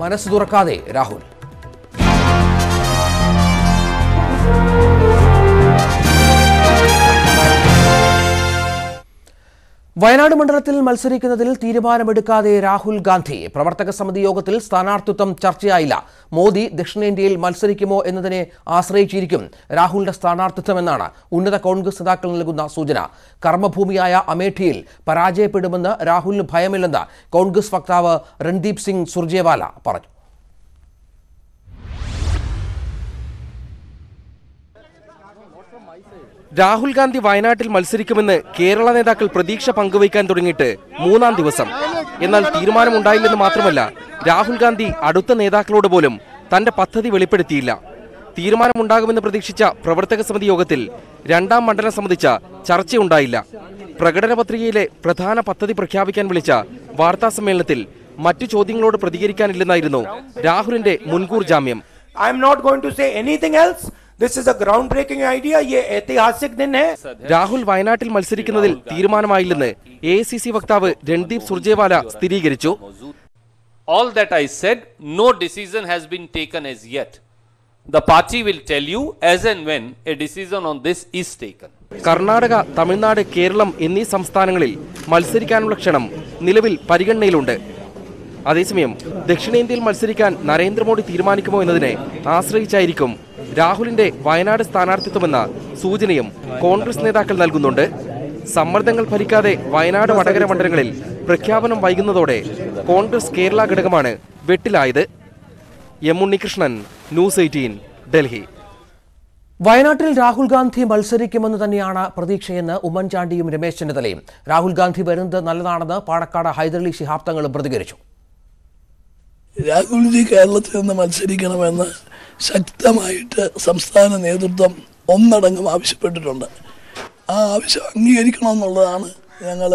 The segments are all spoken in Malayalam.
മനസ്സ് തുറക്കാതെ രാഹുൽ. വയനാട് മണ്ഡലത്തിൽ മത്സരിക്കുന്നതിൽ തീരുമാനമെടുക്കാതെ രാഹുൽ ഗാന്ധി. പ്രവർത്തക സമിതി യോഗത്തിൽ സ്ഥാനാർത്ഥിത്വം ചർച്ചയായില്ല. മോദി ദക്ഷിണേന്ത്യയിൽ മത്സരിക്കുമോ എന്നതിനെ ആശ്രയിച്ചിരിക്കും രാഹുലിന്റെ സ്ഥാനാർത്ഥിത്വമെന്നാണ് ഉന്നത കോൺഗ്രസ് നേതാക്കൾ നൽകുന്ന സൂചന. കർമ്മഭൂമിയായ അമേഠിയിൽ പരാജയപ്പെടുമെന്ന് രാഹുലിന് ഭയമില്ലെന്ന് കോൺഗ്രസ് വക്താവ് രൺദീപ് സിംഗ് സുർജേവാല പറഞ്ഞു. രാഹുൽ ഗാന്ധി വയനാട്ടിൽ മത്സരിക്കുമെന്ന് കേരള നേതാക്കൾ പ്രതീക്ഷ പങ്കുവയ്ക്കാൻ തുടങ്ങിയിട്ട് 3-ാം ദിവസം. എന്നാൽ തീരുമാനമുണ്ടായില്ലെന്ന് മാത്രമല്ല, രാഹുൽ ഗാന്ധി അടുത്ത നേതാക്കളോട് പോലും തന്റെ പദ്ധതി വെളിപ്പെടുത്തിയില്ല. തീരുമാനമുണ്ടാകുമെന്ന് പ്രതീക്ഷിച്ച പ്രവർത്തക സമിതി യോഗത്തിൽ 2ാം മണ്ഡലം സംബന്ധിച്ച ചർച്ചയുണ്ടായില്ല. പ്രകടന പത്രികയിലെ പ്രധാന പദ്ധതി പ്രഖ്യാപിക്കാൻ വിളിച്ച വാർത്താ സമ്മേളനത്തിൽ മറ്റു ചോദ്യങ്ങളോട് പ്രതികരിക്കാനില്ലെന്നായിരുന്നു രാഹുലിന്റെ മുൻകൂർ ജാമ്യം. This is a groundbreaking idea. ये ऐतिहासिक दिन है. രാഹുൽ വയനാട്ടിൽ മത്സരിക്കുന്നതിൽ തീരുമാനമായില്ലെന്ന് AICC വക്താവ് രൺദീപ് സുർജേവാല സ്ഥിരീകരിച്ചു. All that I said, no decision has been taken as yet. The party will tell you as and when a decision on this is taken. Karnataka, Tamil Nadu, Keralam എന്നീ സംസ്ഥാനങ്ങളിൽ മത്സരിക്കാനുള്ള ക്ഷണം നിലവിൽ പരിഗണനയിലുണ്ട്. അതേസമയം ദക്ഷിണേന്ത്യയിൽ മത്സരിക്കാൻ നരേന്ദ്രമോദി തീരുമാനിക്കുമോ എന്നതിനെ ആശ്രയിച്ചായിരിക്കും രാഹുലിന്റെ വയനാട് സ്ഥാനാർത്ഥിത്വമെന്ന സൂചനയും കോൺഗ്രസ് നേതാക്കൾ നൽകുന്നുണ്ട്. സമ്മർദ്ദങ്ങൾ ഫലിക്കാതെ വയനാട്, വടകര മണ്ഡലങ്ങളിൽ പ്രഖ്യാപനം വൈകുന്നതോടെ കോൺഗ്രസ് കേരള ഘടകമാണ് വെട്ടിലായത്. M Unnikrishnan, news 18, Delhi. വയനാട്ടിൽ രാഹുൽ ഗാന്ധി മത്സരിക്കുമെന്ന് തന്നെയാണ് പ്രതീക്ഷയെന്ന് ഉമ്മൻചാണ്ടിയും രമേശ് ചെന്നിത്തലയും. രാഹുൽ ഗാന്ധി വരുന്നത് നല്ലതാണെന്ന് പാണക്കാട് ഹൈദരലി ശിഹാബ് തങ്ങളും പ്രതികരിച്ചു. രാഹുൽജി കേരളത്തിൽ നിന്ന് മത്സരിക്കണമെന്ന് ശക്തമായിട്ട് സംസ്ഥാന നേതൃത്വം ഒന്നടങ്കം ആവശ്യപ്പെട്ടിട്ടുണ്ട്. ആ ആവശ്യം അംഗീകരിക്കണമെന്നുള്ളതാണ് ഞങ്ങൾ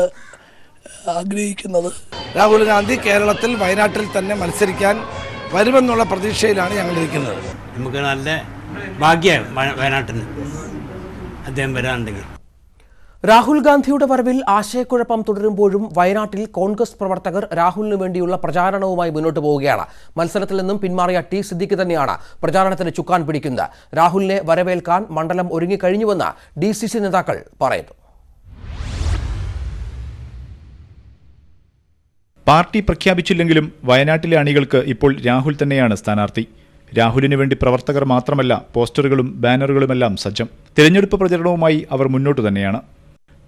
ആഗ്രഹിക്കുന്നത്. രാഹുൽ ഗാന്ധി കേരളത്തിൽ വയനാട്ടിൽ തന്നെ മത്സരിക്കാൻ വരുമെന്നുള്ള പ്രതീക്ഷയിലാണ് ഞങ്ങളിരിക്കുന്നത്. നമുക്ക് നല്ല ഭാഗ്യമാണ് വയനാട്ടിൽ അദ്ദേഹം വരാനുണ്ടെങ്കിൽ. രാഹുൽ ഗാന്ധിയുടെ വരവിൽ ആശയക്കുഴപ്പം തുടരുമ്പോഴും വയനാട്ടിൽ കോൺഗ്രസ് പ്രവർത്തകർ രാഹുലിന് വേണ്ടിയുള്ള പ്രചാരണവുമായി മുന്നോട്ട് പോവുകയാണ്. മത്സരത്തിൽ നിന്നും പിന്മാറിയ ടി സിദ്ദിഖ് തന്നെയാണ് പ്രചാരണത്തിന് ചുക്കാൻ പിടിക്കുന്നത്. രാഹുലിനെ വരവേൽക്കാൻ മണ്ഡലം ഒരുങ്ങിക്കഴിഞ്ഞുവെന്ന് DCC നേതാക്കൾ പറയുന്നു. പാർട്ടി പ്രഖ്യാപിച്ചില്ലെങ്കിലും വയനാട്ടിലെ അണികൾക്ക് ഇപ്പോൾ രാഹുൽ തന്നെയാണ് സ്ഥാനാർത്ഥി. രാഹുലിന് വേണ്ടി പ്രവർത്തകർ മാത്രമല്ല, പോസ്റ്ററുകളും ബാനറുകളുമെല്ലാം സജ്ജം. തിരഞ്ഞെടുപ്പ് പ്രചരണവുമായി അവർ മുന്നോട്ട് തന്നെയാണ്.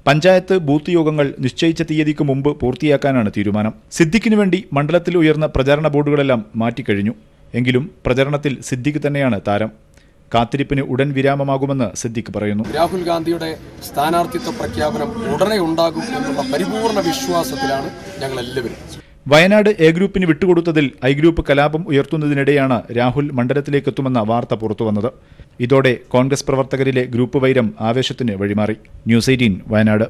പഞ്ചായത്ത്, ബൂത്ത് യോഗങ്ങൾ നിശ്ചയിച്ച തീയതിക്ക് മുമ്പ് പൂർത്തിയാക്കാനാണ് തീരുമാനം. സിദ്ദിഖിന് വേണ്ടി മണ്ഡലത്തിൽ ഉയർന്ന പ്രചാരണ ബോർഡുകളെല്ലാം മാറ്റിക്കഴിഞ്ഞു. എങ്കിലും പ്രചരണത്തിൽ സിദ്ദിഖ് തന്നെയാണ് താരം. കാത്തിരിപ്പിന് ഉടൻ വിരാമമാകുമെന്ന് സിദ്ദിഖ് പറയുന്നു. രാഹുൽ ഗാന്ധിയുടെ സ്ഥാനാർത്ഥിത്വ പ്രഖ്യാപനം ഉടനെ ഉണ്ടാകും എന്നുള്ള പരിപൂർണ വിശ്വാസത്തിലാണ് ഞങ്ങൾ എല്ലാവരും. വയനാട് എ ഗ്രൂപ്പിന് വിട്ടുകൊടുത്തതിൽ ഐ ഗ്രൂപ്പ് കലാപം ഉയർത്തുന്നതിനിടെയാണ് രാഹുൽ മണ്ഡലത്തിലേക്ക് എത്തുമെന്ന വാർത്ത പുറത്തുവന്നത്. ഇതോടെ കോൺഗ്രസ് പ്രവർത്തകരിലെ ഗ്രൂപ്പ് വൈരം ആവേശത്തിന് വഴിമാറി. ന്യൂസ് 18 വയനാട്.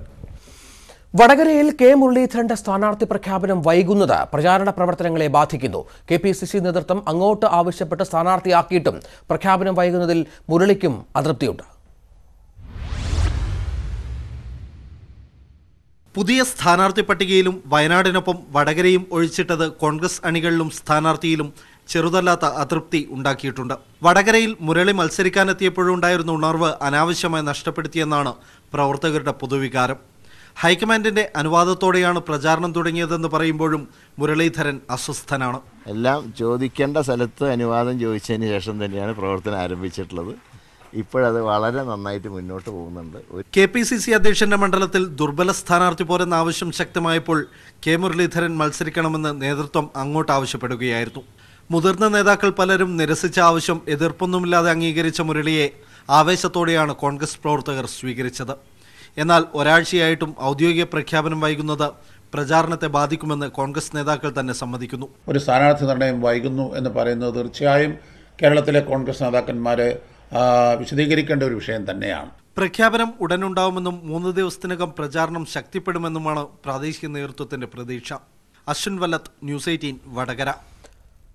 വടകരയിൽ കെ മുരളീധരന്റെ സ്ഥാനാർത്ഥി പ്രഖ്യാപനം വൈകുന്നത് പ്രചാരണ പ്രവർത്തനങ്ങളെ ബാധിക്കുന്നു. KPCC നേതൃത്വം അങ്ങോട്ട് ആവശ്യപ്പെട്ട് സ്ഥാനാർത്ഥിയാക്കിയിട്ടും പ്രഖ്യാപനം വൈകുന്നതിൽ മുരളിക്കും അതൃപ്തിയുണ്ട്. പുതിയ സ്ഥാനാർത്ഥി പട്ടികയിലും വയനാടിനൊപ്പം വടകരയും ഒഴിച്ചിട്ടത് കോൺഗ്രസ് അണികളിലും സ്ഥാനാർത്ഥിയിലും ചെറുതല്ലാത്ത അതൃപ്തി ഉണ്ടാക്കിയിട്ടുണ്ട്. വടകരയിൽ മുരളി മത്സരിക്കാനെത്തിയപ്പോഴുണ്ടായിരുന്ന ഉണർവ് അനാവശ്യമായി നഷ്ടപ്പെടുത്തിയെന്നാണ് പ്രവർത്തകരുടെ പൊതുവികാരം. ഹൈക്കമാൻഡിന്റെ അനുവാദത്തോടെയാണ് പ്രചാരണം തുടങ്ങിയതെന്ന് പറയുമ്പോഴും മുരളീധരൻ അസ്വസ്ഥനാണ്. എല്ലാം ചോദിക്കേണ്ട സ്ഥലത്ത് അനുവാദം ചോദിച്ചതിന് ശേഷം തന്നെയാണ് പ്രവർത്തനം ആരംഭിച്ചിട്ടുള്ളത്. ഇപ്പോഴത് വളരെ നന്നായിട്ട് മുന്നോട്ട് പോകുന്നുണ്ട്. KPCC അധ്യക്ഷന്റെ മണ്ഡലത്തിൽ ദുർബല സ്ഥാനാർത്ഥി പോരെന്ന ആവശ്യം ശക്തമായപ്പോൾ കെ മുരളീധരൻ മത്സരിക്കണമെന്ന് നേതൃത്വം അങ്ങോട്ട് ആവശ്യപ്പെടുകയായിരുന്നു. മുതിർന്ന നേതാക്കൾ പലരും നിരസിച്ച ആവശ്യം എതിർപ്പൊന്നുമില്ലാതെ അംഗീകരിച്ച മുരളിയെ ആവേശത്തോടെയാണ് കോൺഗ്രസ് പ്രവർത്തകർ സ്വീകരിച്ചത്. എന്നാൽ ഒരാഴ്ചയായിട്ടും ഔദ്യോഗിക പ്രഖ്യാപനം വൈകുന്നത് പ്രചാരണത്തെ ബാധിക്കുമെന്ന് കോൺഗ്രസ് നേതാക്കൾ തന്നെ സമ്മതിക്കുന്നു. ഒരു സ്ഥാനാർത്ഥി നിർണയം വൈകുന്നു എന്ന് പറയുന്നത് തീർച്ചയായും കേരളത്തിലെ കോൺഗ്രസ് നേതാക്കന്മാരെ വിശദീകരിക്കേണ്ട ഒരു വിഷയം തന്നെയാണ്. പ്രഖ്യാപനം ഉടനുണ്ടാവുമെന്നും 3 ദിവസത്തിനകം പ്രചാരണം ശക്തിപ്പെടുമെന്നുമാണ് പ്രാദേശിക നേതൃത്വത്തിന്റെ പ്രതീക്ഷ. അശ്വിൻ വല്ലത്ത്, ന്യൂസ് 18 വടകര.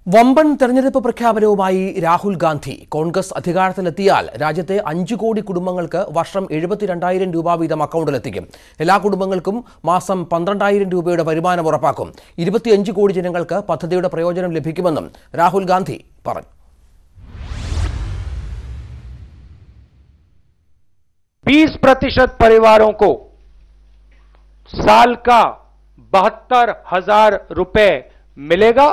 വമ്പൻ തെരഞ്ഞെടുപ്പ് പ്രഖ്യാപനവുമായി രാഹുൽ ഗാന്ധി. കോൺഗ്രസ് അധികാരത്തിലെത്തിയാൽ രാജ്യത്തെ 5 കോടി കുടുംബങ്ങൾക്ക് വർഷം 72,000 രൂപ വീതം അക്കൗണ്ടിലെത്തിക്കും. എല്ലാ കുടുംബങ്ങൾക്കും മാസം 12,000 രൂപയുടെ വരുമാനം ഉറപ്പാക്കും. 25 കോടി ജനങ്ങൾക്ക് പദ്ധതിയുടെ പ്രയോജനം ലഭിക്കുമെന്നും രാഹുൽ ഗാന്ധി പറഞ്ഞു. 20% परिवारों को साल का 72,000 रुपए मिलेगा.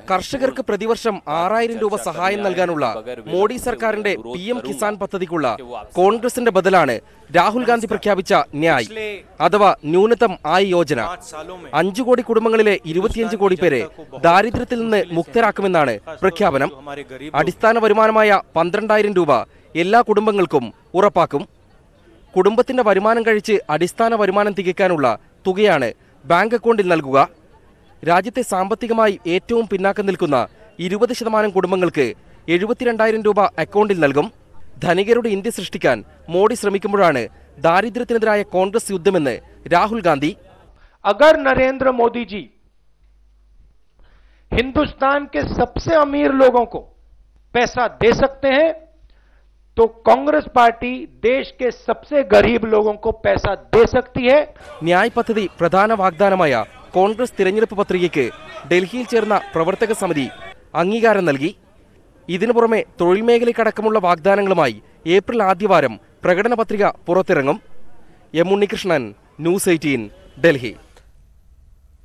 കർഷകർക്ക് പ്രതിവർഷം 6,000 രൂപ സഹായം നൽകാനുള്ള മോഡി സർക്കാരിന്റെ PM കിസാൻ പദ്ധതിക്കുള്ള കോൺഗ്രസിന്റെ ബദലാണ് രാഹുൽ ഗാന്ധി പ്രഖ്യാപിച്ച ന്യായ് അഥവാ ന്യൂനതം ആയ് യോജന. 5 കോടി കുടുംബങ്ങളിലെ 25 കോടി പേരെ ദാരിദ്ര്യത്തിൽ നിന്ന് മുക്തരാക്കുമെന്നാണ് പ്രഖ്യാപനം. അടിസ്ഥാന വരുമാനമായ 12,000 രൂപ എല്ലാ കുടുംബങ്ങൾക്കും ഉറപ്പാക്കും. കുടുംബത്തിന്റെ വരുമാനം കഴിച്ച് അടിസ്ഥാന വരുമാനം തികയ്ക്കാനുള്ള തുകയാണ് ബാങ്ക് അക്കൗണ്ടിൽ നൽകുക. രാജ്യത്തെ സാമ്പത്തികമായി ഏറ്റവും പിന്നാക്കം നിൽക്കുന്ന 20% കുടുംബങ്ങൾക്ക് 72,000 രൂപ അക്കൗണ്ടിൽ നൽകും. ധനികരുടെ ഇന്ത്യ സൃഷ്ടിക്കാൻ മോഡി ശ്രമിക്കുമ്പോഴാണ് ദാരിദ്ര്യത്തിനെതിരായ കോൺഗ്രസ് യുദ്ധമെന്ന് രാഹുൽ ഗാന്ധി. अगर नरेंद्र मोदी जी हिंदुस्तान के सबसे अमीर लोगों को पैसा दे सकते हैं तो कांग्रेस पार्टी देश के सबसे गरीब लोगों को पैसा दे सकती है. ന്യായ് പദ്ധതി പ്രധാന വാഗ്ദാനമായ കോൺഗ്രസ് തിരഞ്ഞെടുപ്പ് പത്രികയ്ക്ക് ഡൽഹിയിൽ ചേർന്ന പ്രവർത്തക സമിതി അംഗീകാരം നൽകി. ഇതിനു പുറമെ തൊഴിൽ മേഖലയ്ക്കടക്കമുള്ള വാഗ്ദാനങ്ങളുമായി ഏപ്രിൽ ആദ്യവാരം പ്രകടന പത്രിക പുറത്തിറങ്ങും. M Unnikrishnan, news 18, Delhi.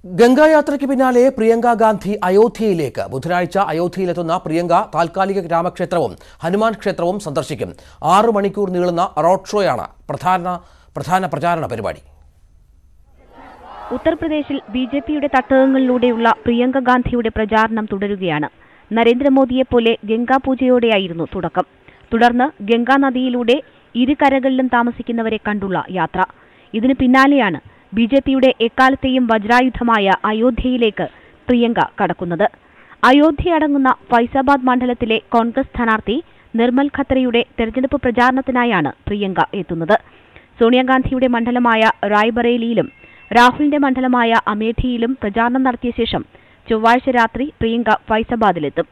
ഗംഗായാത്രയ്ക്ക് പിന്നാലെ പ്രിയങ്ക ഗാന്ധി അയോധ്യയിലേക്ക്. ബുധനാഴ്ച അയോധ്യയിലെത്തുന്ന പ്രിയങ്ക താൽക്കാലിക രാമക്ഷേത്രവും ഹനുമാൻ ക്ഷേത്രവും സന്ദർശിക്കും. 6 മണിക്കൂർ നീളുന്ന റോഡ് ഷോയാണ് പ്രധാന പ്രചാരണ പരിപാടി. ഉത്തർപ്രദേശിൽ BJPയുടെ തട്ടകങ്ങളിലൂടെയുള്ള പ്രിയങ്ക ഗാന്ധിയുടെ പ്രചാരണം തുടരുകയാണ്. നരേന്ദ്രമോദിയെപ്പോലെ ഗംഗാപൂജയോടെയായിരുന്നു തുടക്കം. തുടർന്ന് ഗംഗാനദിയിലൂടെ ഇരുകരകളിലും താമസിക്കുന്നവരെ കണ്ടുള്ള യാത്ര. ഇതിനു പിന്നാലെയാണ് BJPയുടെ എക്കാലത്തെയും വജ്രായുധമായ അയോധ്യയിലേക്ക് പ്രിയങ്ക കടക്കുന്നത്. അയോധ്യയടങ്ങുന്ന ഫൈസാബാദ് മണ്ഡലത്തിലെ കോൺഗ്രസ് സ്ഥാനാർത്ഥി നിർമ്മൽ ഖത്രയുടെ തെരഞ്ഞെടുപ്പ് പ്രചാരണത്തിനായാണ് പ്രിയങ്ക എത്തുന്നത്. സോണിയാഗാന്ധിയുടെ മണ്ഡലമായ റായ്ബറേലിയിലും രാഹുലിന്റെ മണ്ഡലമായ അമേഠിയിലും പ്രചാരണം നടത്തിയ ശേഷം ചൊവ്വാഴ്ച രാത്രി പ്രിയങ്ക ഫൈസാബാദിലെത്തും.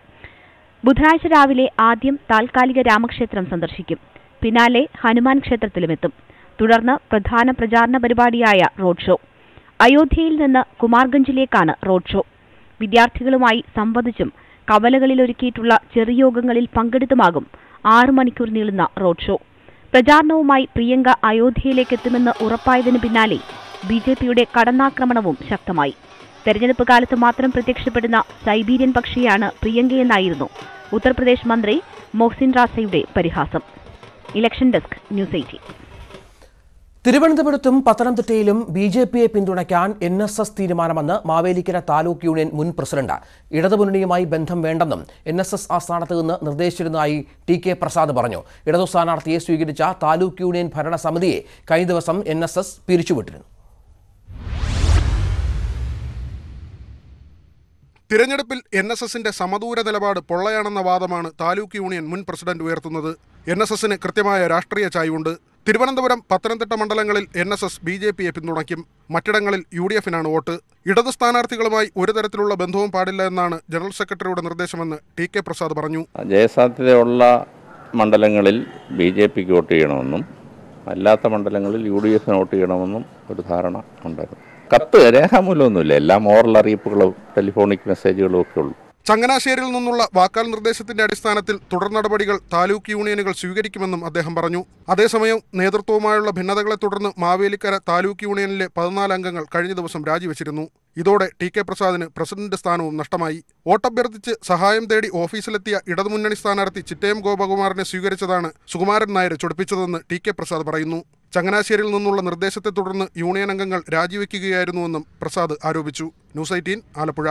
ബുധനാഴ്ച രാവിലെ ആദ്യം താൽക്കാലിക രാമക്ഷേത്രം സന്ദർശിക്കും. പിന്നാലെ ഹനുമാൻ ക്ഷേത്രത്തിലുമെത്തും. തുടർന്ന് പ്രധാന പ്രചാരണ പരിപാടിയായ റോഡ് ഷോ. അയോധ്യയിൽ നിന്ന് കുമാർഗഞ്ചിലേക്കാണ് റോഡ് ഷോ. വിദ്യാർത്ഥികളുമായി സംവദിച്ചും കവലകളിൽ ഒരുക്കിയിട്ടുള്ള ചെറുയോഗങ്ങളിൽ പങ്കെടുത്തുമാകും 6 മണിക്കൂർ നീളുന്ന റോഡ് ഷോ. പ്രചാരണവുമായി പ്രിയങ്ക അയോധ്യയിലേക്ക് എത്തുമെന്ന് ഉറപ്പായതിനു പിന്നാലെ BJPയുടെ കടന്നാക്രമണവും ശക്തമായി. തെരഞ്ഞെടുപ്പ് കാലത്ത് മാത്രം പ്രത്യക്ഷപ്പെടുന്ന സൈബീരിയൻ പക്ഷിയാണ് പ്രിയങ്കയെന്നായിരുന്നു ഉത്തർപ്രദേശ് മന്ത്രി മൊഹ്സിൻ റാസയുടെ പരിഹാസം. Election desk, news 18. തിരുവനന്തപുരത്തും പത്തനംതിട്ടയിലും BJPയെ പിന്തുണയ്ക്കാൻ NSS തീരുമാനമെന്ന് മാവേലിക്കര താലൂക്ക് യൂണിയൻ മുൻ പ്രസിഡന്റ്. ഇടതുമുന്നണിയുമായി ബന്ധം വേണ്ടെന്നും NSS ആസ്ഥാനത്ത് നിന്ന് നിർദ്ദേശിച്ചിരുന്നതായി TK പ്രസാദ് പറഞ്ഞു. ഇടതു സ്ഥാനാർത്ഥിയെ സ്വീകരിച്ച താലൂക്ക് യൂണിയൻ ഭരണസമിതിയെ കഴിഞ്ഞ ദിവസം NSS പിരിച്ചുവിട്ടിരുന്നു. തിരഞ്ഞെടുപ്പിൽ NSSന്റെ സമദൂര നിലപാട് പൊള്ളയാണെന്ന വാദമാണ് താലൂക്ക് യൂണിയൻ മുൻ പ്രസിഡന്റ് ഉയർത്തുന്നത്. NSSന് കൃത്യമായ രാഷ്ട്രീയ ചായ്വുണ്ട്. തിരുവനന്തപുരം, പത്തനംതിട്ട മണ്ഡലങ്ങളിൽ NSS BJPയെ പിന്തുണയ്ക്കും. മറ്റിടങ്ങളിൽ UDFനാണ് വോട്ട്. ഇടതു സ്ഥാനാർത്ഥികളുമായി ഒരു തരത്തിലുള്ള ബന്ധവും പാടില്ല എന്നാണ് ജനറൽ സെക്രട്ടറിയുടെ നിർദ്ദേശമെന്ന് TK പ്രസാദ് പറഞ്ഞു. ജയസാധ്യതയുള്ള മണ്ഡലങ്ങളിൽ BJPക്ക് വോട്ട് ചെയ്യണമെന്നും അല്ലാത്ത മണ്ഡലങ്ങളിൽ UDFന് വോട്ട് ചെയ്യണമെന്നും ഒരു ധാരണ ഉണ്ടായിരുന്നു. കത്ത് രേഖാമൂലമൊന്നുമില്ല, എല്ലാം ഓറൽ അറിയിപ്പുകളും ടെലിഫോണിക് മെസ്സേജുകളും ഒക്കെ ഉള്ളൂ. ചങ്ങനാശ്ശേരിയിൽ നിന്നുള്ള വാക്കാൽ നിർദ്ദേശത്തിന്റെ അടിസ്ഥാനത്തിൽ തുടർ നടപടികൾ താലൂക്ക് യൂണിയനുകൾ സ്വീകരിക്കുമെന്നും അദ്ദേഹം പറഞ്ഞു. അതേസമയം നേതൃത്വവുമായുള്ള ഭിന്നതകളെ തുടർന്ന് മാവേലിക്കര താലൂക്ക് യൂണിയനിലെ 14 അംഗങ്ങൾ കഴിഞ്ഞ ദിവസം രാജിവെച്ചിരുന്നു. ഇതോടെ TK പ്രസാദിന് പ്രസിഡന്റ് സ്ഥാനവും നഷ്ടമായി. വോട്ടഭ്യർത്ഥിച്ച് സഹായം തേടി ഓഫീസിലെത്തിയ ഇടതുമുന്നണി സ്ഥാനാർത്ഥി ചിറ്റയം ഗോപകുമാറിനെ സ്വീകരിച്ചതാണ് സുകുമാരൻ നായർ ചൊടിപ്പിച്ചതെന്ന് TK പ്രസാദ് പറയുന്നു. ചങ്ങനാശ്ശേരിയിൽ നിന്നുള്ള നിർദ്ദേശത്തെ തുടർന്ന് യൂണിയൻ അംഗങ്ങൾ രാജിവെക്കുകയായിരുന്നുവെന്നും പ്രസാദ് ആരോപിച്ചു. ന്യൂസ് 18, ആലപ്പുഴ.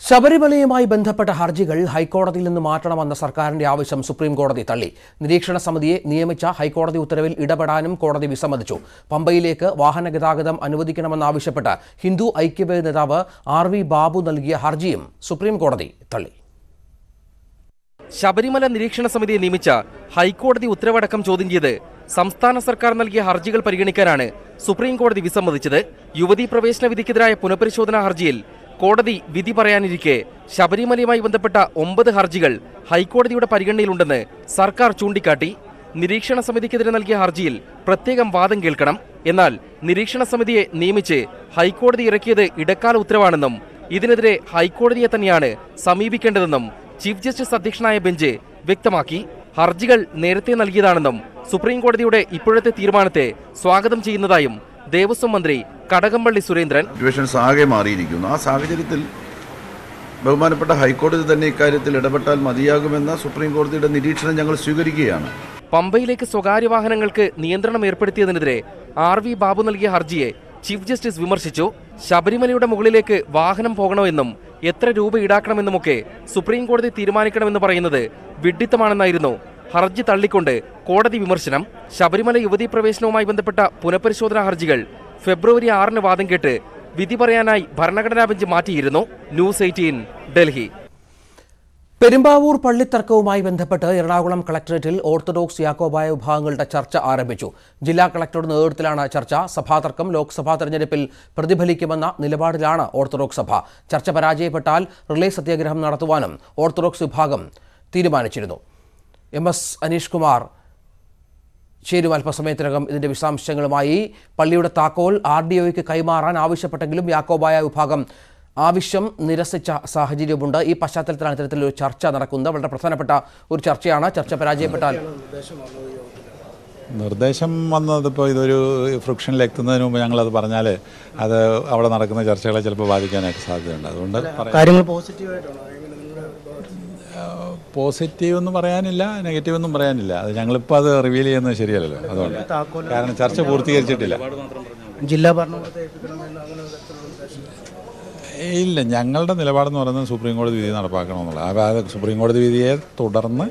ശബരിമലയുമായി ബന്ധപ്പെട്ട ഹർജികൾ ഹൈക്കോടതിയിൽ നിന്ന് മാറ്റണമെന്ന സർക്കാരിന്റെ ആവശ്യം സുപ്രീം കോടതി തള്ളി. നിരീക്ഷണ സമിതിയെ നിയമിച്ച ഹൈക്കോടതി ഉത്തരവിൽ ഇടപെടാനും കോടതി വിസമ്മതിച്ചു. പമ്പയിലേക്ക് വാഹന ഗതാഗതം അനുവദിക്കണമെന്നാവശ്യപ്പെട്ട് ഹിന്ദു ഐക്യവേദി നേതാവ് RV ബാബു നൽകിയ ഹർജിയും സുപ്രീം കോടതി തള്ളി. ശബരിമല നിരീക്ഷണ സമിതിയെ നിയമിച്ച ഹൈക്കോടതി ഉത്തരവടക്കം ചോദ്യം ചെയ്ത് സംസ്ഥാന സർക്കാർ നൽകിയ ഹർജികൾ പരിഗണിക്കാനാണ് സുപ്രീം കോടതി വിസമ്മതിച്ചത്. യുവതീ പ്രവേശന വിധിക്കെതിരായ പുനഃപരിശോധനാ ഹർജിയിൽ കോടതി വിധി പറയാനിരിക്കെ ശബരിമലയുമായി ബന്ധപ്പെട്ട 9 ഹർജികൾ ഹൈക്കോടതിയുടെ പരിഗണനയിലുണ്ടെന്ന് സർക്കാർ ചൂണ്ടിക്കാട്ടി. നിരീക്ഷണ സമിതിക്കെതിരെ നൽകിയ ഹർജിയിൽ പ്രത്യേകം വാദം കേൾക്കണം. എന്നാൽ നിരീക്ഷണ സമിതിയെ നിയമിച്ച് ഹൈക്കോടതി ഇറക്കിയത് ഇടക്കാല ഉത്തരവാണെന്നും ഇതിനെതിരെ ഹൈക്കോടതിയെ തന്നെയാണ് സമീപിക്കേണ്ടതെന്നും ചീഫ് ജസ്റ്റിസ് അധ്യക്ഷനായ ബെഞ്ച് വ്യക്തമാക്കി. ഹർജികൾ നേരത്തെ നൽകിയതാണെന്നും സുപ്രീം കോടതിയുടെ ഇപ്പോഴത്തെ തീരുമാനത്തെ സ്വാഗതം ചെയ്യുന്നതായും ദേവസ്വം മന്ത്രി കടകംപള്ളി സുരേന്ദ്രൻ. സിറ്റുവേഷൻസ് ആകെ മാറിയിരിക്കുന്നു. ആ സാഹചര്യത്തിൽ ബഹുമാനപ്പെട്ട ഹൈക്കോടതി തന്നെ ഇക്കാര്യത്തിൽ ഇടപെട്ടാൽ മതിയാകുമെന്ന സുപ്രീം കോടതിയുടെ നിരീക്ഷണം ഞങ്ങൾ സ്വീകരിക്കുകയാണ്. പമ്പയിലേക്ക് സ്വകാര്യ വാഹനങ്ങൾക്ക് നിയന്ത്രണം ഏർപ്പെടുത്തിയതിനെതിരെ RV ബാബു നൽകിയ ഹർജിയെ ചീഫ് ജസ്റ്റിസ് വിമർശിച്ചു. ശബരിമലയുടെ മുകളിലേക്ക് വാഹനം പോകണമെന്നും എത്ര രൂപ ഈടാക്കണമെന്നുമൊക്കെ സുപ്രീം കോടതി തീരുമാനിക്കണമെന്ന് പറയുന്നത് വിഡ്ഢിത്തമാണെന്നായിരുന്നു ഹർജി തള്ളിക്കൊണ്ട് കോടതി വിമർശനം. ശബരിമല യുവതീ പ്രവേശനവുമായി ബന്ധപ്പെട്ട പുനഃപരിശോധനാ ഹർജികൾ ഫെബ്രുവരി 6 വാദം കേട്ട് വിധി പറയാനായി ഭരണഘടനാ ബെഞ്ച് മാറ്റിയിരുന്നു. ന്യൂസ് 18 ഡൽഹി. പെരുമ്പാവൂർ പള്ളിത്തർക്കവുമായി ബന്ധപ്പെട്ട് എറണാകുളം കളക്ടറേറ്റിൽ ഓർത്തഡോക്സ് യാക്കോബായ വിഭാഗങ്ങളുടെ ചർച്ച ആരംഭിച്ചു. ജില്ലാ കളക്ടറുടെ നേതൃത്വത്തിലാണ് ചർച്ച. സഭാതർക്കം ലോക്സഭാ തെരഞ്ഞെടുപ്പിൽ പ്രതിഫലിക്കുമെന്ന നിലപാടിലാണ് ഓർത്തഡോക്സ് സഭ. ചർച്ച പരാജയപ്പെട്ടാൽ റിലേ സത്യാഗ്രഹം നടത്തുവാനും ഓർത്തഡോക്സ് വിഭാഗം തീരുമാനിച്ചിരുന്നു. MS അനീഷ് കുമാർ ചേരും അല്പസമയത്തിനകം ഇതിന്റെ വിശദാംശങ്ങളുമായി. പള്ളിയുടെ താക്കോൽ RDOയ്ക്ക് കൈമാറാൻ ആവശ്യപ്പെട്ടെങ്കിലും യാക്കോബായ വിഭാഗം ആവശ്യം നിരസിച്ച സാഹചര്യമുണ്ട്. ഈ പശ്ചാത്തലത്തിലാണ് ഇത്തരത്തിലൊരു ചർച്ച നടക്കുന്നത്. വളരെ പ്രധാനപ്പെട്ട ഒരു ചർച്ചയാണ്. ചർച്ച പരാജയപ്പെട്ടാൽ നിർദ്ദേശം വന്നതിപ്പോൾ ഇതൊരു ഫ്രിക്ഷനിൽ എത്തുന്നതിന് മുമ്പ് ഞങ്ങളത് പറഞ്ഞാൽ അത് അവിടെ നടക്കുന്ന ചർച്ചകളെ ചിലപ്പോൾ ബാധിക്കാനായിട്ട് സാധ്യതയുണ്ട്. അതുകൊണ്ട് കാര്യങ്ങൾ പോസിറ്റീവായിട്ടാണ്. പോസിറ്റീവ് ഒന്നും പറയാനില്ല, നെഗറ്റീവ് ഒന്നും പറയാനില്ല. അത് ഞങ്ങളിപ്പോൾ അത് റിവീൽ ചെയ്യുന്നത് ശരിയല്ലല്ലോ. അതുകൊണ്ട് കാരണം ചർച്ച പൂർത്തീകരിച്ചിട്ടില്ല. ജില്ലാ ഭരണകൂടത്തെ ഇല്ല, ഞങ്ങളുടെ നിലപാടെന്ന് പറയുന്നത് സുപ്രീം കോടതി വിധി നടപ്പാക്കണമെന്നുള്ളത്. അതായത് സുപ്രീം കോടതി വിധിയെ തുടർന്ന്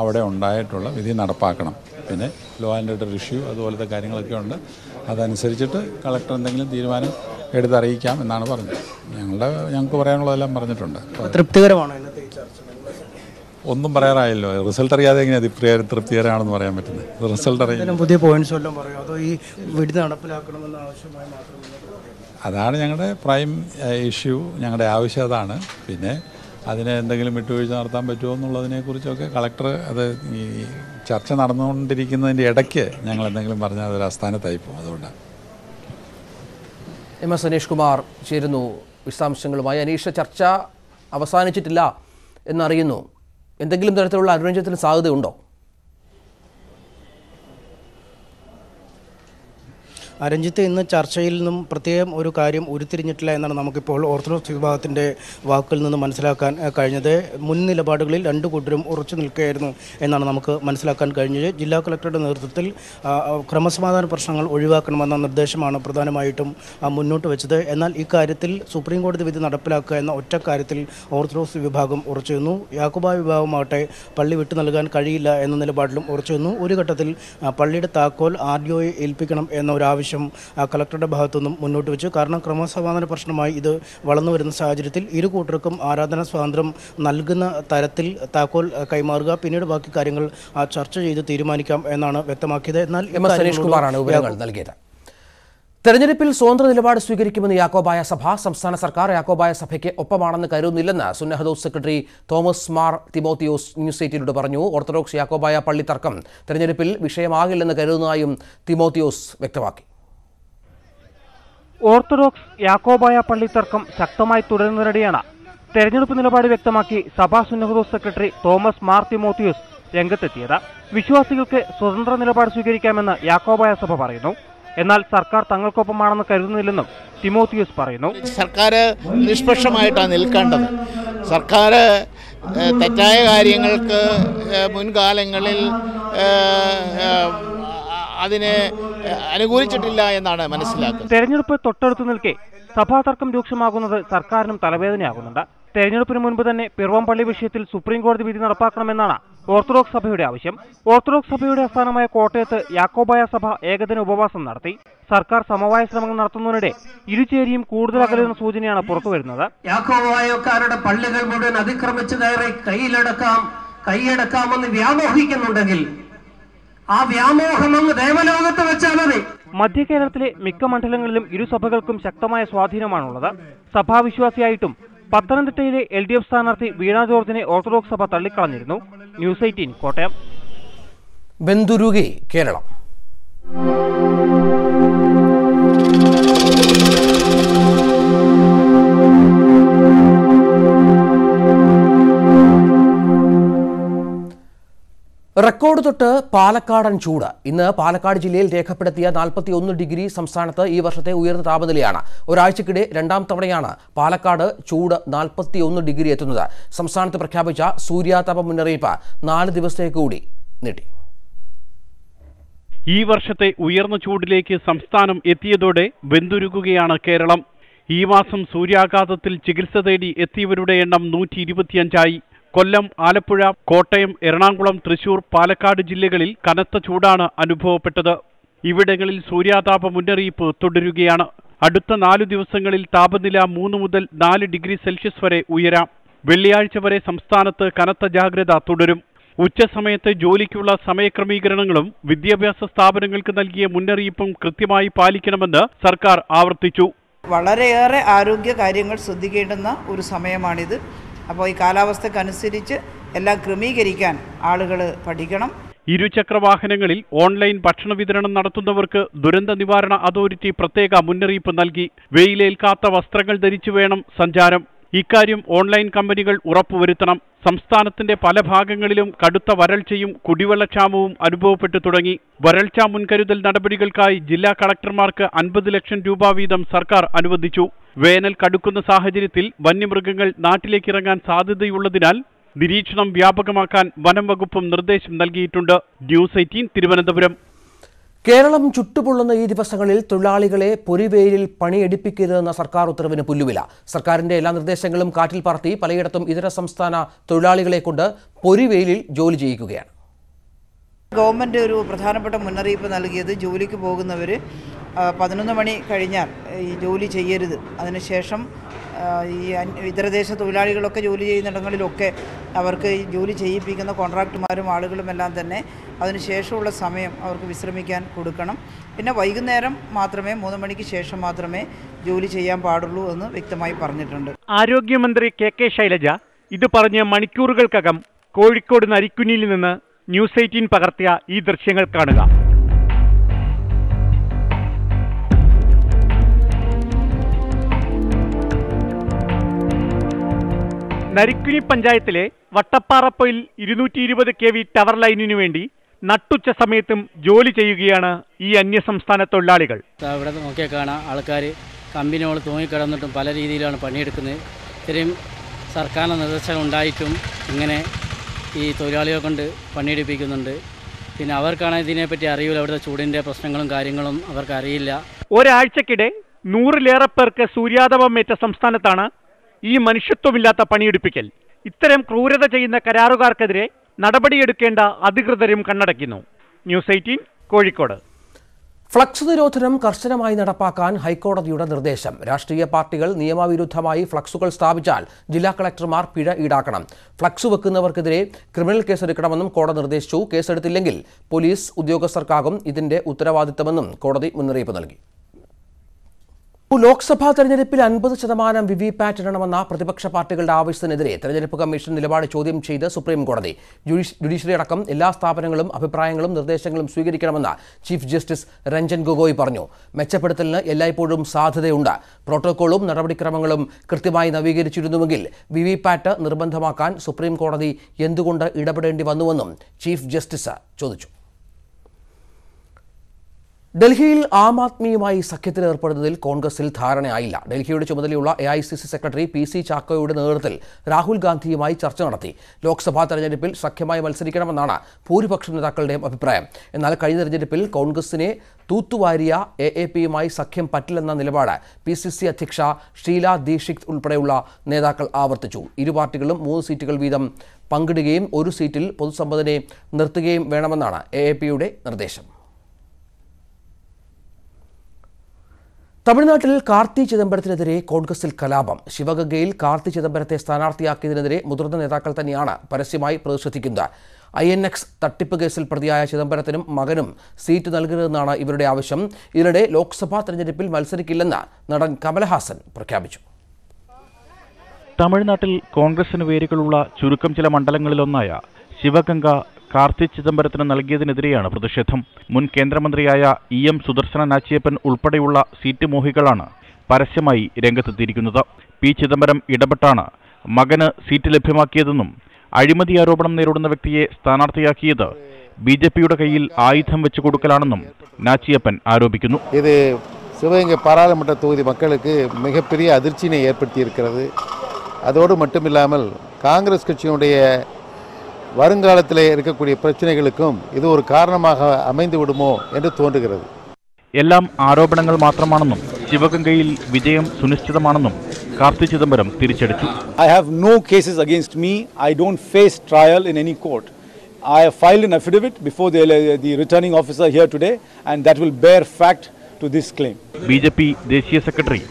അവിടെ ഉണ്ടായിട്ടുള്ള വിധി നടപ്പാക്കണം. പിന്നെ ലോ ആൻഡ് ഓർഡർ ഇഷ്യൂ അതുപോലത്തെ കാര്യങ്ങളൊക്കെ ഉണ്ട്. അതനുസരിച്ചിട്ട് കളക്ടർ എന്തെങ്കിലും തീരുമാനം എടുത്തറിയിക്കാം എന്നാണ് പറഞ്ഞത്. ഞങ്ങൾക്ക് പറയാനുള്ളതെല്ലാം പറഞ്ഞിട്ടുണ്ട്. തൃപ്തികരമാണ് ഇന്നത്തെ ഈ ചർച്ച? ഒന്നും പറയാറായല്ലോ. റിസൾട്ട് അറിയാതെ എങ്ങനെയാണ് തൃപ്തികരമാണെന്ന് പറയാൻ പറ്റുന്നത്? റിസൾട്ട് അറിയാം. പുതിയ പോയിന്റ്സ് വല്ലതും പറയുമോ അതോ ഈ വിധി നടപ്പിലാക്കണമെന്ന ആവശ്യമായി മാത്രം? അതാണ് ഞങ്ങളുടെ പ്രൈം ഇഷ്യൂ. ഞങ്ങളുടെ ആവശ്യം അതാണ്. പിന്നെ അതിനെ എന്തെങ്കിലും വിട്ടുവീഴ്ച നടത്താൻ പറ്റുമോ എന്നുള്ളതിനെക്കുറിച്ചൊക്കെ കളക്ടർ അത് ഈ ചർച്ച നടന്നുകൊണ്ടിരിക്കുന്നതിൻ്റെ ഇടയ്ക്ക് ഞങ്ങൾ എന്തെങ്കിലും പറഞ്ഞാൽ അതൊരു അസ്ഥാനത്തായി പോകും. അതുകൊണ്ടാണ്. MS അനീഷ് കുമാർ ചേരുന്നു വിശദാംശങ്ങളുമായി. അനീഷ്, ചർച്ച അവസാനിച്ചിട്ടില്ല എന്നറിയുന്നു. എന്തെങ്കിലും തരത്തിലുള്ള അനുരഞ്ജനത്തിന് സാധ്യതയുണ്ടോ? രഞ്ജിത്ത്, ഇന്ന് ചർച്ചയിൽ നിന്നും പ്രത്യേകം ഒരു കാര്യം ഉരുത്തിരിഞ്ഞിട്ടില്ല എന്നാണ് നമുക്കിപ്പോൾ ഓർത്തഡോക്സ് വിഭാഗത്തിൻ്റെ വാക്കുകളിൽ നിന്ന് മനസ്സിലാക്കാൻ കഴിഞ്ഞത്. മുൻ നിലപാടുകളിൽ രണ്ടു കൂട്ടരും ഉറച്ചു നിൽക്കുകയായിരുന്നു എന്നാണ് നമുക്ക് മനസ്സിലാക്കാൻ കഴിഞ്ഞത്. ജില്ലാ കളക്ടറുടെ നേതൃത്വത്തിൽ ക്രമസമാധാന പ്രശ്നങ്ങൾ ഒഴിവാക്കണമെന്ന നിർദ്ദേശമാണ് പ്രധാനമായിട്ടും മുന്നോട്ട് വെച്ചത്. എന്നാൽ ഇക്കാര്യത്തിൽ സുപ്രീം കോടതി വിധി നടപ്പിലാക്കുക എന്ന ഒറ്റ കാര്യത്തിൽ ഓർത്തഡോക്സ് വിഭാഗം ഉറച്ചു നിന്നു. യാക്കോബായ വിഭാഗമാവട്ടെ പള്ളി വിട്ടു നൽകാൻ കഴിയില്ല എന്ന നിലപാടിലും ഉറച്ചു നിന്നു. ഒരു ഘട്ടത്തിൽ പള്ളിയുടെ താക്കോൽ RDOയെ ഏൽപ്പിക്കണം എന്ന ഒരു ആവശ്യം കളക്ടറുടെ ഭാഗത്തുനിന്നും മുന്നോട്ട് വെച്ചു. കാരണം ക്രമസമാധാന പ്രശ്നമായി ഇത് വളർന്നു വരുന്ന സാഹചര്യത്തിൽ ഇരു കൂട്ടർക്കും ആരാധനാ സ്വാതന്ത്ര്യം നൽകുന്ന തരത്തിൽ താക്കോൽ കൈമാറുക, പിന്നീട് ബാക്കി കാര്യങ്ങൾ ചർച്ച ചെയ്ത് തീരുമാനിക്കാം എന്നാണ് വ്യക്തമാക്കിയത്. എന്നാൽ അനീഷ് കുമാറാണ് വിവരങ്ങൾ നൽകിയത്. തെരഞ്ഞെടുപ്പിൽ സ്വതന്ത്ര നിലപാട് സ്വീകരിക്കുമെന്ന് യാക്കോബായ സഭ. സംസ്ഥാന സർക്കാർ യാക്കോബായ സഭയ്ക്ക് ഒപ്പമാണെന്ന് കരുതുന്നില്ലെന്ന് സുന്നഹദോസ് സെക്രട്ടറി തോമസ് മാർ തിമോത്തിയോസ് ന്യൂസ് 18 പറഞ്ഞു. ഓർത്തഡോക്സ് യാക്കോബായ പള്ളി തർക്കം തെരഞ്ഞെടുപ്പിൽ വിഷയമാകില്ലെന്ന് കരുതുന്നതായും തിമോത്തിയോസ് വ്യക്തമാക്കി. ഓർത്തഡോക്സ് യാക്കോബായ പള്ളി തർക്കം ശക്തമായി തുടരുന്നതിനിടെയാണ് തെരഞ്ഞെടുപ്പ് നിലപാട് വ്യക്തമാക്കി സഭാ സുന്നഹദോസ് സെക്രട്ടറി തോമസ് മാർ തിമോത്തിയോസ് രംഗത്തെത്തിയത്. വിശ്വാസികൾക്ക് സ്വതന്ത്ര നിലപാട് സ്വീകരിക്കാമെന്ന് യാക്കോബായ സഭ പറയുന്നു. എന്നാൽ സർക്കാർ തങ്ങൾക്കൊപ്പമാണെന്ന് കരുതുന്നില്ലെന്നും തിമോത്തിയോസ് പറയുന്നു. സർക്കാർ നിഷ്പക്ഷമായിട്ടാണ് നിൽക്കേണ്ടത്. സർക്കാർ തെറ്റായ കാര്യങ്ങൾക്ക് മുൻകാലങ്ങളിൽ അതിനെ അനുകൂലിച്ചിട്ടില്ല എന്നാണ് മനസ്സിലാക്കുന്നത്. തെരഞ്ഞെടുപ്പ് തൊട്ടടുത്ത് നിൽക്കെ സഭാതർക്കം രൂക്ഷമാകുന്നത് സർക്കാരിനും തലവേദനയാകുന്നുണ്ട്. തെരഞ്ഞെടുപ്പിന് മുൻപ് തന്നെ പിറവം പള്ളി വിഷയത്തിൽ സുപ്രീം കോടതി വിധി നടപ്പാക്കണമെന്നാണ് ഓർത്തഡോക്സ് സഭയുടെ ആവശ്യം. ഓർത്തഡോക്സ് സഭയുടെ ആസ്ഥാനമായ കോട്ടയത്ത് യാക്കോബായ സഭ ഏകദിന ഉപവാസം നടത്തി. സർക്കാർ സമവായ ശ്രമങ്ങൾ നടത്തുന്നതിനിടെ ഇരുചേരിയും കൂടുതൽ അകലുന്ന സൂചനയാണ് പുറത്തുവരുന്നത്. യാക്കോബായക്കാരുടെ പള്ളികൾ മുഴുവൻ അതിക്രമിച്ചു കയറി കൈയടക്കാമെന്ന് വ്യാമോഹിക്കുന്നുണ്ടെങ്കിൽ ആ വ്യാമോഹം അങ്ങ് ദേവലോകത്ത് വെച്ചാൽ മതി. മധ്യ കേരളത്തിലെ മിക്ക മണ്ഡലങ്ങളിലും ഇരുസഭകൾക്കും ശക്തമായ സ്വാധീനമാണുള്ളത്. സഭാവിശ്വാസിയായിട്ടും പത്തനംതിട്ടയിലെ LDF സ്ഥാനാർത്ഥി വീണ ജോർജിനെ ഓർത്തഡോക്സ് സഭ തള്ളിക്കളഞ്ഞിരുന്നു. ന്യൂസ് 18 കോട്ടയം. ബന്ദുരുകി കേരളം. റെക്കോർഡ് തൊട്ട് പാലക്കാടൻ ചൂട്. ഇന്ന് പാലക്കാട് ജില്ലയിൽ രേഖപ്പെടുത്തിയ 41 ഡിഗ്രി സംസ്ഥാനത്ത് ഈ വർഷത്തെ ഉയർന്ന താപനിലയാണ്. ഒരാഴ്ചക്കിടെ രണ്ടാം തവണയാണ് പാലക്കാട് ചൂട് 41 ഡിഗ്രി എത്തുന്നത്. സംസ്ഥാനത്ത് പ്രഖ്യാപിച്ച സൂര്യാതപ മുന്നറിയിപ്പ് 4 ദിവസത്തേക്ക് കൂടി നീട്ടി. ഈ വർഷത്തെ ഉയർന്ന ചൂടിലേക്ക് സംസ്ഥാനം എത്തിയതോടെ വെന്തുരുകുകയാണ് കേരളം. ഈ മാസം സൂര്യാഘാതത്തിൽ ചികിത്സ തേടി എത്തിയവരുടെ എണ്ണം 125ആയി. കൊല്ലം, ആലപ്പുഴ, കോട്ടയം, എറണാകുളം, തൃശൂർ, പാലക്കാട് ജില്ലകളിൽ കനത്ത ചൂടാണ് അനുഭവപ്പെട്ടത്. ഇവിടങ്ങളിൽ സൂര്യാതാപ മുന്നറിയിപ്പ് തുടരുകയാണ്. അടുത്ത 4 ദിവസങ്ങളിൽ താപനില 3 മുതൽ 4 ഡിഗ്രി സെൽഷ്യസ് വരെ ഉയരാം. വെള്ളിയാഴ്ച വരെ സംസ്ഥാനത്ത് കനത്ത ജാഗ്രത തുടരും. ഉച്ചസമയത്ത് ജോലിക്കുള്ള സമയക്രമീകരണങ്ങളും വിദ്യാഭ്യാസ സ്ഥാപനങ്ങൾക്ക് നൽകിയ മുന്നറിയിപ്പും കൃത്യമായി പാലിക്കണമെന്ന് സർക്കാർ ആവർത്തിച്ചു. വളരെയേറെ ആരോഗ്യ കാര്യങ്ങൾ ശ്രദ്ധിക്കേണ്ടുന്ന ഒരു സമയമാണിത്. അപ്പോൾ ഈ കാലാവസ്ഥക്കനുസരിച്ച് എല്ലാം ക്രമീകരിക്കാൻ ആളുകൾ പഠിക്കണം. ഇരുചക്രവാഹനങ്ങളിൽ ഓൺലൈൻ ഭക്ഷണ വിതരണം നടത്തുന്നവർക്ക് ദുരന്ത നിവാരണ അതോറിറ്റി പ്രത്യേക മുന്നറിയിപ്പ് നൽകി. വെയിലേൽക്കാത്ത വസ്ത്രങ്ങൾ ധരിച്ചു വേണം സഞ്ചാരം. ഇക്കാര്യം ഓൺലൈൻ കമ്പനികൾ ഉറപ്പുവരുത്തണം. സംസ്ഥാനത്തിന്റെ പല ഭാഗങ്ങളിലും കടുത്ത വരൾച്ചയും കുടിവെള്ളക്ഷാമവും അനുഭവപ്പെട്ടു തുടങ്ങി. വരൾച്ചാ മുൻകരുതൽ നടപടികൾക്കായി ജില്ലാ കളക്ടർമാർക്ക് 50 ലക്ഷം രൂപ വീതം സർക്കാർ അനുവദിച്ചു. വേനൽ കടുക്കുന്ന സാഹചര്യത്തിൽ വന്യമൃഗങ്ങൾ നാട്ടിലേക്കിറങ്ങാൻ സാധ്യതയുള്ളതിനാൽ നിരീക്ഷണം വ്യാപകമാക്കാൻ വനം വകുപ്പും നിർദ്ദേശം നൽകിയിട്ടുണ്ട്. ന്യൂസ് 18 തിരുവനന്തപുരം. കേരളം ചുട്ടുപൊള്ളുന്ന ഈ ദിവസങ്ങളിൽ തൊഴിലാളികളെ പൊരിവെയിലിൽ പണിയെടുപ്പിക്കരുതെന്ന സർക്കാർ ഉത്തരവിന് പുല്ലുവില. സർക്കാരിന്റെ എല്ലാ നിർദ്ദേശങ്ങളും കാറ്റിൽ പറത്തി പലയിടത്തും ഇതര സംസ്ഥാന തൊഴിലാളികളെ കൊണ്ട് പൊരിവെയിലിൽ ജോലി ചെയ്യിക്കുകയാണ്. ഗവൺമെൻറ് ഒരു പ്രധാനപ്പെട്ട മുന്നറിയിപ്പ് നൽകിയത് ജോലിക്ക് പോകുന്നവർ 11 മണി കഴിഞ്ഞാൽ ഈ ജോലി ചെയ്യരുത്. അതിനുശേഷം ഈ ഇതരദേശ തൊഴിലാളികളൊക്കെ ജോലി ചെയ്യുന്നിടങ്ങളിലൊക്കെ അവർക്ക് ഈ ജോലി ചെയ്യിപ്പിക്കുന്ന കോൺട്രാക്ടർമാരും ആളുകളുമെല്ലാം തന്നെ അതിനുശേഷമുള്ള സമയം അവർക്ക് വിശ്രമിക്കാൻ കൊടുക്കണം. പിന്നെ വൈകുന്നേരം മാത്രമേ 3 മണിക്ക് ശേഷം മാത്രമേ ജോലി ചെയ്യാൻ പാടുള്ളൂ എന്ന് വ്യക്തമായി പറഞ്ഞിട്ടുണ്ട്. ആരോഗ്യമന്ത്രി KK ശൈലജ ഇത് പറഞ്ഞ് മണിക്കൂറുകൾക്കകം കോഴിക്കോട് നരിക്കുനിയിൽ നിന്ന് ന്യൂസ് 18 പകർത്തിയ ഈ ദൃശ്യങ്ങൾ കാണുക. നരിക്കുനി പഞ്ചായത്തിലെ വട്ടപ്പാറപ്പൊയിൽ 220 kV ടവർ ലൈനിനു വേണ്ടി നട്ടുച്ച സമയത്തും ജോലി ചെയ്യുകയാണ് ഈ അന്യസംസ്ഥാന തൊഴിലാളികൾ. ഇവിടെ നോക്കിയാൽ കാണാം, ആൾക്കാർ കമ്പനികൾ തൂങ്ങിക്കിടന്നിട്ടും പല രീതിയിലാണ് പണിയെടുക്കുന്നത്. ഇത്രയും സർക്കാരിൻ്റെ നിർദ്ദേശം ഉണ്ടായിട്ടും ഇങ്ങനെ ഈ തൊഴിലാളികളെ കൊണ്ട് പണിയെടുപ്പിക്കുന്നുണ്ട്. പിന്നെ അവർക്കാണ് ഇതിനെപ്പറ്റി അറിയില്ല. അവിടുത്തെ ചൂടിൻ്റെ പ്രശ്നങ്ങളും കാര്യങ്ങളും അവർക്ക് അറിയില്ല. ഒരാഴ്ചക്കിടെ 100-ലേറെ പേർക്ക് സൂര്യാതപമേറ്റ സംസ്ഥാനത്താണ് ഈ മനുഷ്യത്വമില്ലാത്ത പണിയെടുപ്പിക്കൽ. ഇത്തരം ക്രൂരത ചെയ്യുന്ന കരാറുകാർക്കെതിരെ നടപടിയെടുക്കേണ്ട അധികൃതരും കണ്ണടയ്ക്കുന്നു. ന്യൂസ് 18 കോഴിക്കോട്. ഫ്ലക്സ് നിരോധനം കർശനമായി നടപ്പാക്കാൻ ഹൈക്കോടതിയുടെ നിർദ്ദേശം. രാഷ്ട്രീയ പാർട്ടികൾ നിയമവിരുദ്ധമായി ഫ്ലക്സുകൾ സ്ഥാപിച്ചാൽ ജില്ലാ കളക്ടർമാർ പിഴ ഈടാക്കണം. ഫ്ലക്സ് വെക്കുന്നവർക്കെതിരെ ക്രിമിനൽ കേസെടുക്കണമെന്നും കോടതി നിർദ്ദേശിച്ചു. കേസെടുത്തില്ലെങ്കിൽ പോലീസ് ഉദ്യോഗസ്ഥർക്കാകും ഇതിന്റെ ഉത്തരവാദിത്തമെന്നും കോടതി മുന്നറിയിപ്പ് നൽകി. ലോക്സഭാ തെരഞ്ഞെടുപ്പിൽ 50% വിവിപാറ്റ് ഇടണമെന്ന പ്രതിപക്ഷ പാർട്ടികളുടെ ആവശ്യത്തിനെതിരെ തെരഞ്ഞെടുപ്പ് കമ്മീഷൻ നിലപാട് ചോദ്യം ചെയ്ത് സുപ്രീം കോടതി. ജുഡീഷ്യറി അടക്കം എല്ലാ സ്ഥാപനങ്ങളും അഭിപ്രായങ്ങളും നിർദ്ദേശങ്ങളും സ്വീകരിക്കണമെന്ന് ചീഫ് ജസ്റ്റിസ് രഞ്ജൻ ഗൊഗോയ് പറഞ്ഞു. മെച്ചപ്പെടുത്തലിന് എല്ലായ്പ്പോഴും സാധ്യതയുണ്ട്. പ്രോട്ടോക്കോളും നടപടിക്രമങ്ങളും കൃത്യമായി നവീകരിച്ചിരുന്നുവെങ്കിൽ വിവിപാറ്റ് നിർബന്ധമാക്കാൻ സുപ്രീം കോടതി എന്തുകൊണ്ട് ഇടപെടേണ്ടി വന്നുവെന്നും ചീഫ് ജസ്റ്റിസ് ചോദിച്ചു. ഡൽഹിയിൽ ആം ആദ്മിയുമായി സഖ്യത്തിൽ ഏർപ്പെടുന്നതിൽ കോൺഗ്രസിൽ ധാരണയായില്ല. ഡൽഹിയുടെ ചുമതലയുള്ള AICC സെക്രട്ടറി PC ചാക്കോയുടെ നേതൃത്വത്തിൽ രാഹുൽ ഗാന്ധിയുമായി ചർച്ച നടത്തി. ലോക്സഭാ തെരഞ്ഞെടുപ്പിൽ സഖ്യമായി മത്സരിക്കണമെന്നാണ് ഭൂരിപക്ഷ നേതാക്കളുടെയും അഭിപ്രായം. എന്നാൽ കഴിഞ്ഞ തെരഞ്ഞെടുപ്പിൽ കോൺഗ്രസിനെ തൂത്തുവാരിയ AAPയുമായി സഖ്യം പറ്റില്ലെന്ന നിലപാട് PCC അധ്യക്ഷ ഷീല ദീക്ഷിത് ഉൾപ്പെടെയുള്ള നേതാക്കൾ ആവർത്തിച്ചു. ഇരു പാർട്ടികളും 3 സീറ്റുകൾ വീതം പങ്കിടുകയും 1 സീറ്റിൽ പൊതുസമ്മതനെ നിർത്തുകയും വേണമെന്നാണ് AAPയുടെ നിർദ്ദേശം. തമിഴ്നാട്ടിൽ കാർത്തി ചിദംബരത്തിനെതിരെ കോൺഗ്രസിൽ കലാപം. ശിവഗംഗയിൽ കാർത്തി ചിദംബരത്തെ സ്ഥാനാർത്ഥിയാക്കിയതിനെതിരെ മുതിർന്ന നേതാക്കൾ തന്നെയാണ് പരസ്യമായി പ്രതിഷേധിക്കുന്നത്. INX തട്ടിപ്പ് കേസിൽ പ്രതിയായ ചിദംബരത്തിനും മകനും സീറ്റ് നൽകരുതെന്നാണ് ഇവരുടെ ആവശ്യം. ഇതിനിടെ ലോക്സഭാ തെരഞ്ഞെടുപ്പിൽ മത്സരിക്കില്ലെന്ന് നടൻ കമൽഹാസൻ പ്രഖ്യാപിച്ചു. തമിഴ്നാട്ടിൽ കോൺഗ്രസിന് വേരുകളുള്ള ചുരുക്കം ചില മണ്ഡലങ്ങളിലൊന്നായ ശിവഗംഗ കാർത്തി ചിദംബരത്തിന് നൽകിയതിനെതിരെയാണ് പ്രതിഷേധം. മുൻ കേന്ദ്രമന്ത്രിയായ EM സുദർശന നാച്ചിയപ്പൻ ഉൾപ്പെടെയുള്ള സീറ്റ് മോഹികളാണ് പരസ്യമായി രംഗത്തെത്തിയിരിക്കുന്നത്. പി ചിദംബരം ഇടപെട്ടാണ് മകന് സീറ്റ് ലഭ്യമാക്കിയതെന്നും അഴിമതി ആരോപണം നേരിടുന്ന വ്യക്തിയെ സ്ഥാനാർത്ഥിയാക്കിയത് BJPയുടെ കയ്യിൽ ആയുധം വെച്ചു കൊടുക്കലാണെന്നും നാച്ചിയപ്പൻ ആരോപിക്കുന്നു. ഇത് சிவகங்கை பாராளுமன்ற தொகுதி மக்களுக்கு மிகப்பெரிய அதிர்ச்சியினை ஏற்படுத்தியிருக்கிறது. அதோடு மட்டுமில்லாமல் காங்கிரஸ் கட்சியினுடைய வருங்காலத்தில் இருக்கக்கூடிய பிரச்சனைகளுக்கும் இது ஒரு காரணமாக அமைந்து விடுமோ என்று தோன்றுகிறது. എല്ലാം ആരോപണങ്ങൾ മാത്രമാണെന്നും ശിവഗംഗയിൽ വിജയം സുനിശ്ചിതമാണെന്നും കാർത്തി ചിദംബരം തിരിച്ചടിച്ചു. I have no cases against me. I don't face trial in any court. I have filed an affidavit before the returning officer here today, and that will bear fact to this claim. BJP ദേശീയ സെക്രട്ടറി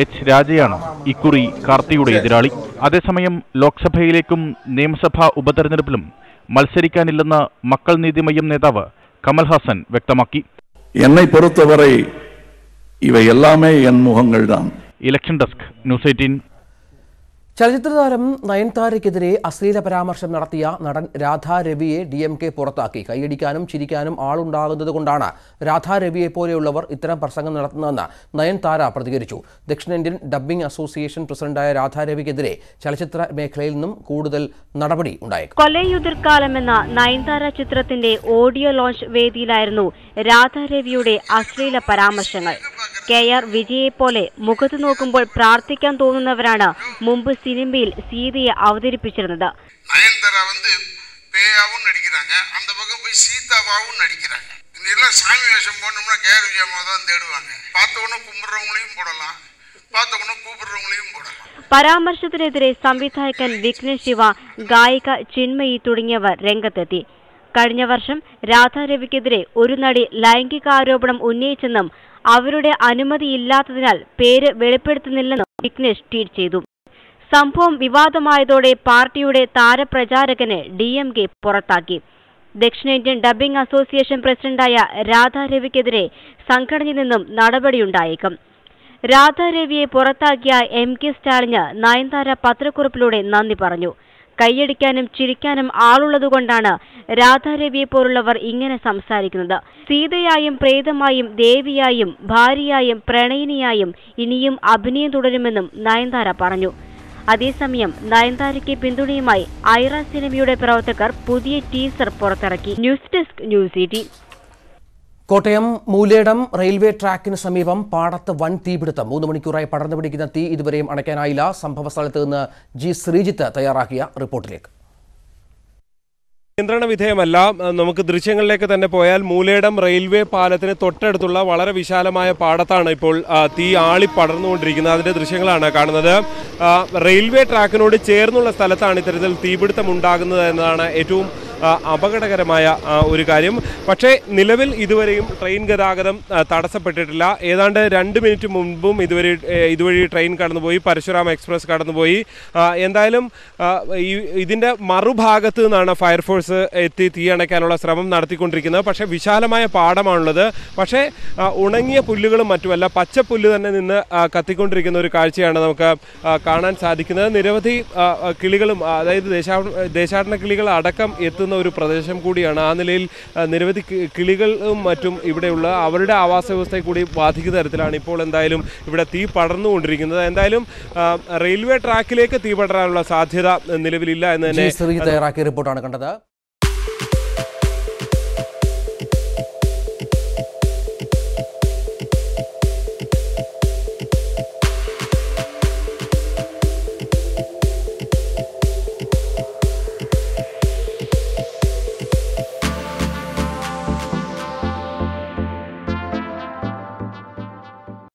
H. രാജയാണ് ഇക്കുറി കാർത്തിയുടെ എതിരാളി. അതേസമയം ലോക്സഭയിലേക്കും നിയമസഭാ ഉപതെരഞ്ഞെടുപ്പിലും മത്സരിക്കാനില്ലെന്ന് മക്കൾ നീതി മയ്യം നേതാവ് കമൽഹാസൻ വ്യക്തമാക്കി. என்னை பொறுத்தவரை இவை எல்லாமே என் முகங்கள் தான். Election desk news 18. ചലച്ചിത്രതാരം നയൻതാരയ്ക്കെതിരെ അശ്ലീല പരാമർശം നടത്തിയ നടൻ രാധാ രവിയെ DMK പുറത്താക്കി. കൈയടിക്കാനും ചിരിക്കാനും ആളുണ്ടാകുന്നതുകൊണ്ടാണ് രാധാ രവിയെ പോലെയുള്ളവർ ഇത്തരം പ്രസംഗം നടത്തുന്നതെന്ന് നയൻതാര പ്രതികരിച്ചു. ദക്ഷിണേന്ത്യൻ ഡബ്ബിംഗ് അസോസിയേഷൻ പ്രസിഡന്റായ രാധാ രവിക്കെതിരെ ചലച്ചിത്ര മേഖലയിൽ നിന്നും കൂടുതൽ നടപടി ഉണ്ടായേക്കും. കൊലയുതിർക്കാലം എന്ന നയൻതാര ചിത്രത്തിന്റെ ഓഡിയോ ലോഞ്ച് വേദിയിലായിരുന്നു രാധാ രവിയുടെ അശ്ലീല പരാമർശങ്ങൾ. KR വിജയെപ്പോലെ മുഖത്ത് നോക്കുമ്പോൾ പ്രാർത്ഥിക്കാൻ തോന്നുന്നവരാണ് മുമ്പ് സിനിമയിൽ സീതയെ അവതരിപ്പിച്ചിരുന്നത്. நயன்தாரா பேயாவும் நடிக்கிறாங்க, அந்த பக்கம் போய் சீதாவாவும் நடிக்கிறாங்க. இதெல்லாம் சாமி வேஷம் போடணும்னா KR விஜயம்மா தான் தேடுவாங்க. பார்த்தவொன்னே கும்பிடுறவங்களையும் போடலாம், பார்த்தவொன்னே கூப்பிடுறவங்களையும் போடலாம். പരാമർശത്തിനെതിരെ സംവിധായകൻ വിഘ്നേഷ് ശിവ, ഗായിക ചിന്മയി തുടങ്ങിയവർ രംഗത്തെത്തി. കഴിഞ്ഞ വർഷം രാധാ രവിക്കെതിരെ ഒരു നടി ലൈംഗികാരോപണം ഉന്നയിച്ചെന്നും അവരുടെ അനുമതിയില്ലാത്തതിനാൽ പേര് വെളിപ്പെടുത്തുന്നില്ലെന്നും വിഘ്നേഷ് ട്വീറ്റ് ചെയ്തു. സംഭവം വിവാദമായതോടെ പാർട്ടിയുടെ താരപ്രചാരകനെ DMK പുറത്താക്കി. ദക്ഷിണേന്ത്യൻ ഡബ്ബിംഗ് അസോസിയേഷൻ പ്രസിഡന്റായ രാധാ രവിക്കെതിരെ സംഘടനയിൽ നിന്നും നടപടിയുണ്ടായേക്കും. രാധാ രവിയെ പുറത്താക്കിയ MK സ്റ്റാലിന് നയൻതാര പത്രക്കുറിപ്പിലൂടെ നന്ദി പറഞ്ഞു. കൈയടിക്കാനും ചിരിക്കാനും ആളുള്ളതുകൊണ്ടാണ് രാധാ രവിയെ പോലുള്ളവർ ഇങ്ങനെ സംസാരിക്കുന്നത്. സീതയായും പ്രേതമായും ദേവിയായും ഭാര്യയായും പ്രണയിനിയായും ഇനിയും അഭിനയം തുടരുമെന്നും നയൻതാര പറഞ്ഞു. അതേസമയം നയൻതാരയ്ക്ക് പിന്തുണയുമായി ഐറ സിനിമയുടെ പ്രവർത്തകർ പുതിയ ടീസർ പുറത്തിറക്കി. News desk news 18. Kottayam Mooledam railway ട്രാക്കിന് സമീപം പാടത്ത് വൻ തീപിടുത്തം. 3 മണിക്കൂറായി പടർന്നു പിടിക്കുന്ന തീ ഇതുവരെയും അണയ്ക്കാനായില്ല. സംഭവ സ്ഥലത്ത് നിന്ന് G. ശ്രീജിത്ത് തയ്യാറാക്കിയ റിപ്പോർട്ടിലേക്ക്. നിയന്ത്രണ വിധേയമല്ല. നമുക്ക് ദൃശ്യങ്ങളിലേക്ക് തന്നെ പോയാൽ മൂലേടം റെയിൽവേ പാലത്തിന് തൊട്ടടുത്തുള്ള വളരെ വിശാലമായ പാടത്താണ് ഇപ്പോൾ തീ ആളി പടർന്നുകൊണ്ടിരിക്കുന്നത്. അതിന്റെ ദൃശ്യങ്ങളാണ് കാണുന്നത്. റെയിൽവേ ട്രാക്കിനോട് ചേർന്നുള്ള സ്ഥലത്താണ് ഇത്തരത്തിൽ തീപിടുത്തം ഉണ്ടാകുന്നത് എന്നതാണ് ഏറ്റവും അപകടകരമായ ഒരു കാര്യം. പക്ഷേ നിലവിൽ ഇതുവരെയും ട്രെയിൻ ഗതാഗതം തടസ്സപ്പെട്ടിട്ടില്ല. ഏതാണ്ട് 2 മിനിറ്റ് മുൻപും ഇതുവഴി ട്രെയിൻ കടന്നുപോയി, പരശുരാം എക്സ്പ്രസ് കടന്നുപോയി. എന്തായാലും ഇതിൻ്റെ മറുഭാഗത്ത് നിന്നാണ് ഫയർഫോഴ്സ് എത്തി തീ അണയ്ക്കാനുള്ള ശ്രമം നടത്തിക്കൊണ്ടിരിക്കുന്നത്. പക്ഷേ വിശാലമായ പാടമാണുള്ളത്. പക്ഷേ ഉണങ്ങിയ പുല്ലുകളും മറ്റുമല്ല, പച്ചപ്പുല്ല് തന്നെ നിന്ന് കത്തിക്കൊണ്ടിരിക്കുന്ന ഒരു കാഴ്ചയാണ് നമുക്ക് കാണാൻ സാധിക്കുന്നത്. നിരവധി കിളികളും, അതായത് ദേശാടന കിളികൾ അടക്കം എത്തുന്ന ഒരു പ്രദേശം കൂടിയാണ്. ആ നിലയിൽ നിരവധി കിളികളും മറ്റും ഇവിടെയുള്ള അവരുടെ ആവാസ വ്യവസ്ഥയെ കൂടി ബാധിക്കുന്ന തരത്തിലാണ് ഇപ്പോൾ എന്തായാലും ഇവിടെ തീ പടർന്നുകൊണ്ടിരിക്കുന്നത്. എന്തായാലും റെയിൽവേ ട്രാക്കിലേക്ക് തീ പടരാനുള്ള സാധ്യത നിലവിലില്ല എന്ന് തന്നെ തയ്യാറാക്കിയ റിപ്പോർട്ടാണ് കണ്ടത്.